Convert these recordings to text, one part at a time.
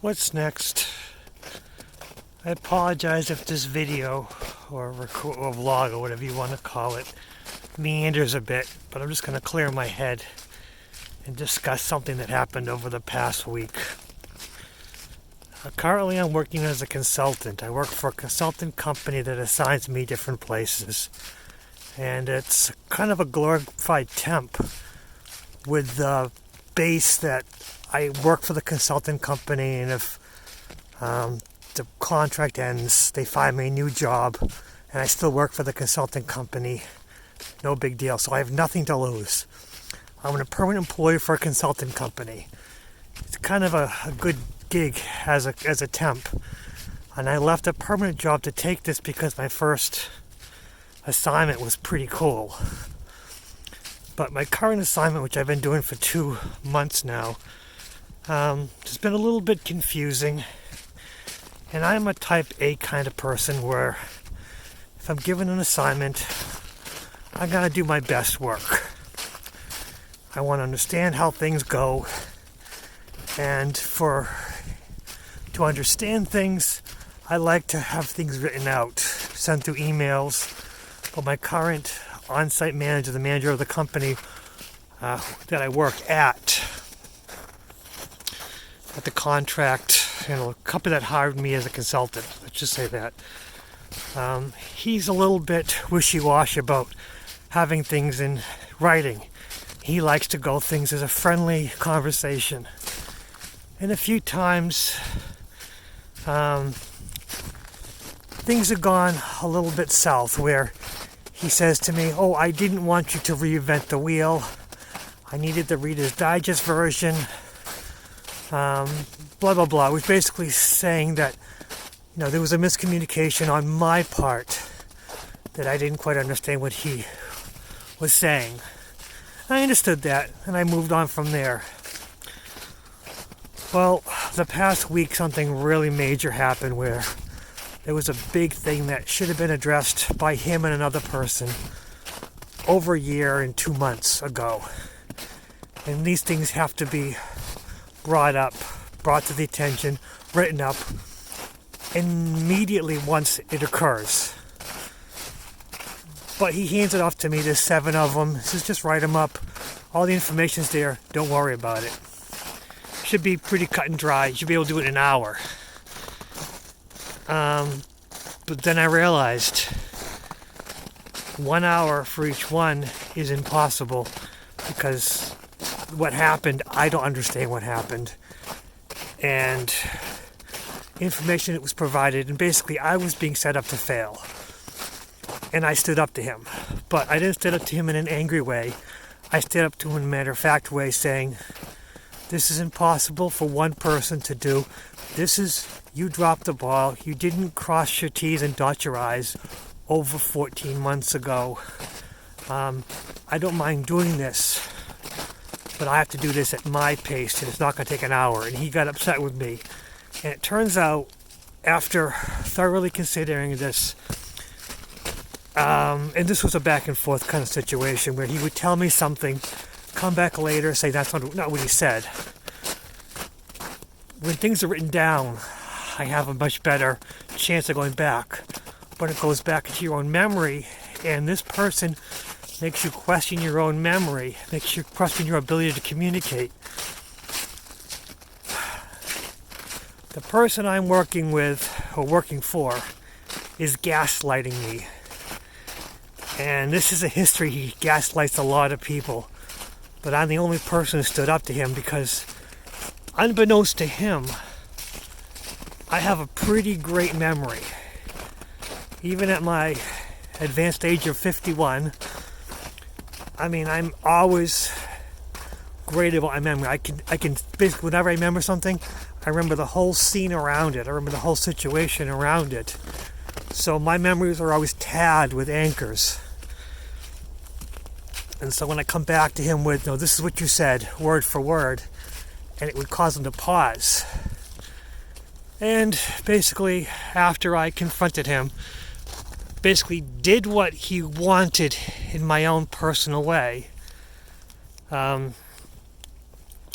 What's next? I apologize if this video or vlog or whatever you want to call it meanders a bit, but I'm just going to clear my head and discuss something that happened over the past week. Currently I'm working as a consultant. I work for a consultant company that assigns me different places. And it's kind of a glorified temp with the base that I work for the consultant company, and if the contract ends, they find me a new job, and I still work for the consulting company. No big deal. So I have nothing to lose. I'm a permanent employee for a consulting company. It's kind of a good gig as a temp. And I left a permanent job to take this because my first assignment was pretty cool. But my current assignment, which I've been doing for 2 months now, has been a little bit confusing. And I'm a type A kind of person where if I'm given an assignment, I gotta do my best work. I want to understand how things go, and to understand things, I like to have things written out, sent through emails. But my current on-site manager, the manager of the company that I work at the contract, a company that hired me as a consultant, let's just say that, he's a little bit wishy-washy about having things in writing. He likes to go things as a friendly conversation. And a few times, things have gone a little bit south where he says to me, I didn't want you to reinvent the wheel. I needed the Reader's Digest version. Blah, blah, blah. It was basically saying that, there was a miscommunication on my part, that I didn't quite understand what he was saying. I understood that, and I moved on from there. Well, the past week, something really major happened where there was a big thing that should have been addressed by him and another person over a year and 2 months ago. And these things have to be brought to the attention, written up immediately once it occurs. But he hands it off to me. There's 7 of them. He says, just write them up. All the information's there. Don't worry about it. Should be pretty cut and dry. You should be able to do it in an hour. But then I realized 1 hour for each one is impossible because what happened, I don't understand what happened. And information that was provided, and basically I was being set up to fail. And I stood up to him. But I didn't stand up to him in an angry way. I stood up to him in a matter-of-fact way saying, this is impossible for one person to do. You dropped the ball. You didn't cross your T's and dot your I's over 14 months ago. I don't mind doing this, but I have to do this at my pace, and it's not going to take an hour. And he got upset with me. And it turns out, after thoroughly considering this, and this was a back and forth kind of situation where he would tell me something, come back later, say that's not what he said. When things are written down, I have a much better chance of going back. But it goes back into your own memory, and this person makes you question your own memory, makes you question your ability to communicate. The person I'm working with, or working for, is gaslighting me. And this is a history. He gaslights a lot of people. But I'm the only person who stood up to him because, unbeknownst to him, I have a pretty great memory. Even at my advanced age of 51, I'm always great about my memory. I can basically, whenever I remember something, I remember the whole scene around it. I remember the whole situation around it. So my memories are always tagged with anchors. And so when I come back to him with, this is what you said, word for word, and it would cause him to pause. And basically, after I confronted him, basically did what he wanted in my own personal way,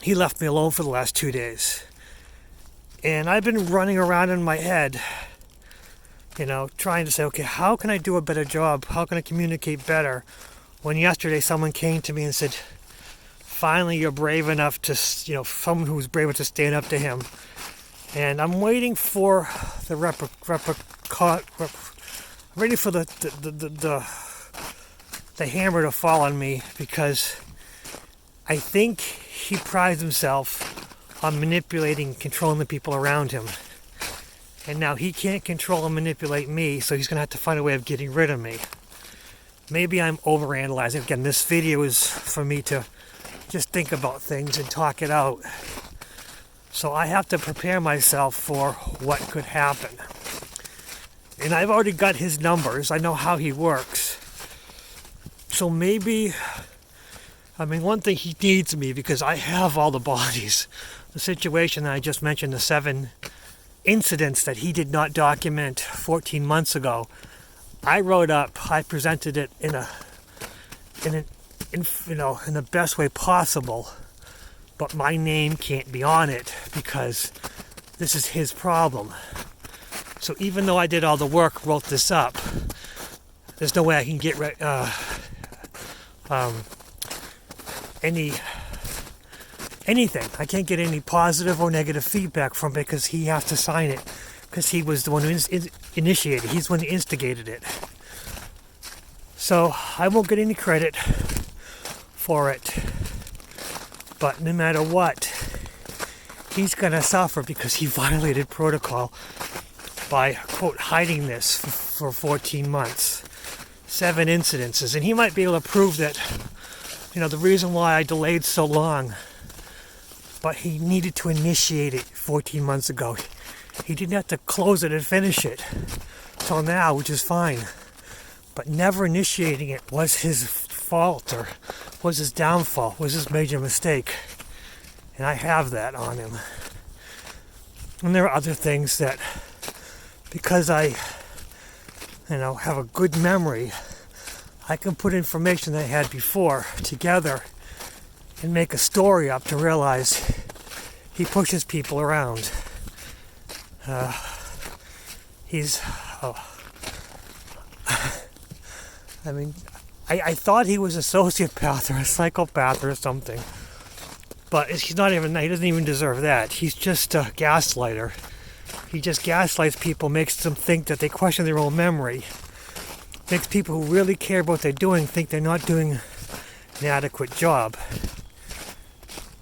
he left me alone for the last 2 days. And I've been running around in my head, trying to say, okay, how can I do a better job? How can I communicate better? When yesterday someone came to me and said, finally you're brave enough to, someone who's brave enough to stand up to him. And I'm waiting for the ready for the hammer to fall on me, because I think he prides himself on manipulating and controlling the people around him. And now he can't control and manipulate me, so he's going to have to find a way of getting rid of me. Maybe I'm overanalyzing. Again, this video is for me to just think about things and talk it out. So I have to prepare myself for what could happen. And I've already got his numbers. I know how he works. So maybe, one thing, he needs me because I have all the bodies. The situation that I just mentioned, the 7 incidents that he did not document 14 months ago, I wrote up, I presented it in the best way possible, but my name can't be on it because this is his problem. So even though I did all the work, wrote this up, there's no way I can get anything. I can't get any positive or negative feedback from it because he has to sign it, because he was the one who initiated it. He's the one who instigated it. So I won't get any credit for it. But no matter what, he's going to suffer because he violated protocol by, quote, hiding this for 14 months. 7 incidences. And he might be able to prove that, the reason why I delayed so long. But he needed to initiate it 14 months ago. He didn't have to close it and finish it till now, which is fine. But never initiating it was his fault, or was his downfall, was his major mistake. And I have that on him. And there are other things that, because I, have a good memory, I can put information that I had before together and make a story up to realize he pushes people around. I thought he was a sociopath or a psychopath or something, but he doesn't even deserve that. He's just a gaslighter. He just gaslights people, makes them think that they question their own memory, makes people who really care about what they're doing think they're not doing an adequate job.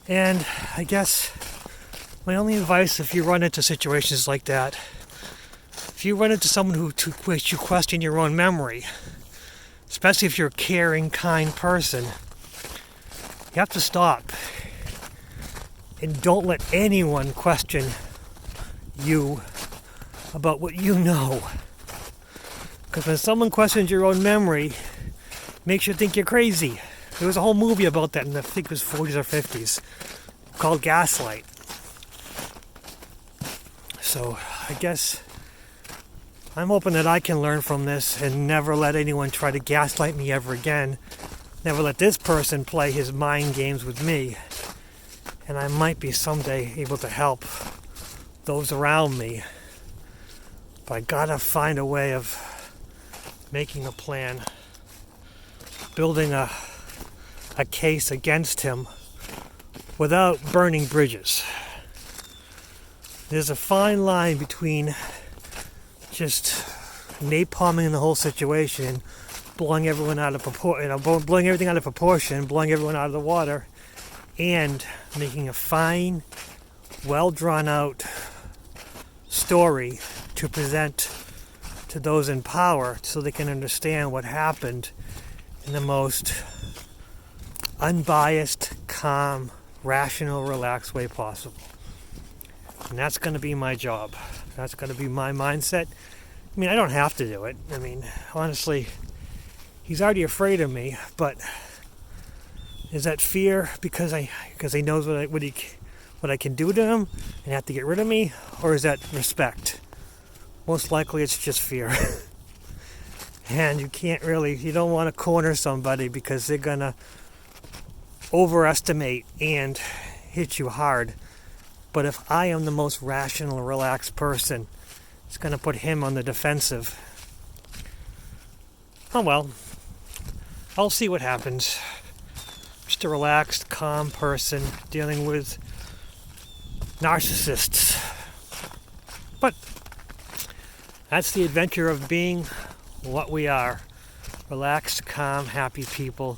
And I guess my only advice, if you run into situations like that, if you run into someone who makes you question your own memory, especially if you're a caring, kind person, you have to stop. And don't let anyone question you about what you know. Because when someone questions your own memory, it makes you think you're crazy. There was a whole movie about that in I think it was 40s or 50s called Gaslight. So I guess I'm hoping that I can learn from this and never let anyone try to gaslight me ever again. Never let this person play his mind games with me. And I might be someday able to help those around me. But I gotta find a way of making a plan, building a case against him without burning bridges. There's a fine line between just napalming the whole situation and blowing everyone out of proportion, blowing everything out of proportion, blowing everyone out of the water, and making a fine, well drawn out story to present to those in power so they can understand what happened in the most unbiased, calm, rational, relaxed way possible. And that's going to be my job. That's going to be my mindset. I don't have to do it. Honestly, he's already afraid of me, but is that fear because he knows what I can do to him and have to get rid of me, or is that respect? Most likely it's just fear. And you don't want to corner somebody because they're going to overestimate and hit you hard. But if I am the most rational, relaxed person, it's going to put him on the defensive. Oh well, I'll see what happens. Just a relaxed, calm person dealing with narcissists. But that's the adventure of being what we are. Relaxed, calm, happy people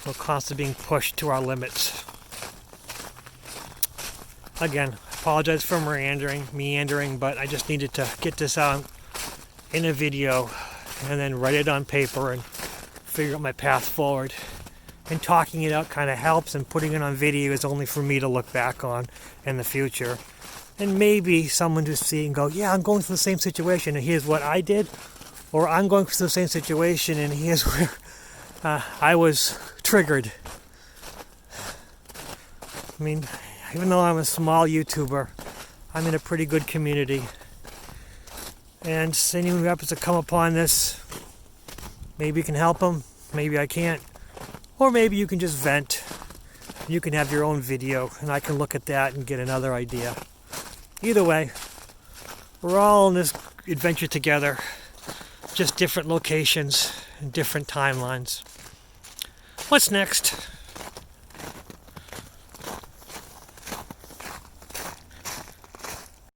who are constantly being pushed to our limits. Again, apologize for meandering, but I just needed to get this out in a video and then write it on paper and figure out my path forward. And talking it out kind of helps, and putting it on video is only for me to look back on in the future. And maybe someone to see and go, yeah, I'm going through the same situation and here's what I did. Or I'm going through the same situation and here's where I was triggered. I mean, even though I'm a small YouTuber, I'm in a pretty good community. And anyone who happens to come upon this, maybe you can help them, maybe I can't. Or maybe you can just vent. You can have your own video and I can look at that and get another idea. Either way, we're all in this adventure together. Just different locations and different timelines. What's next?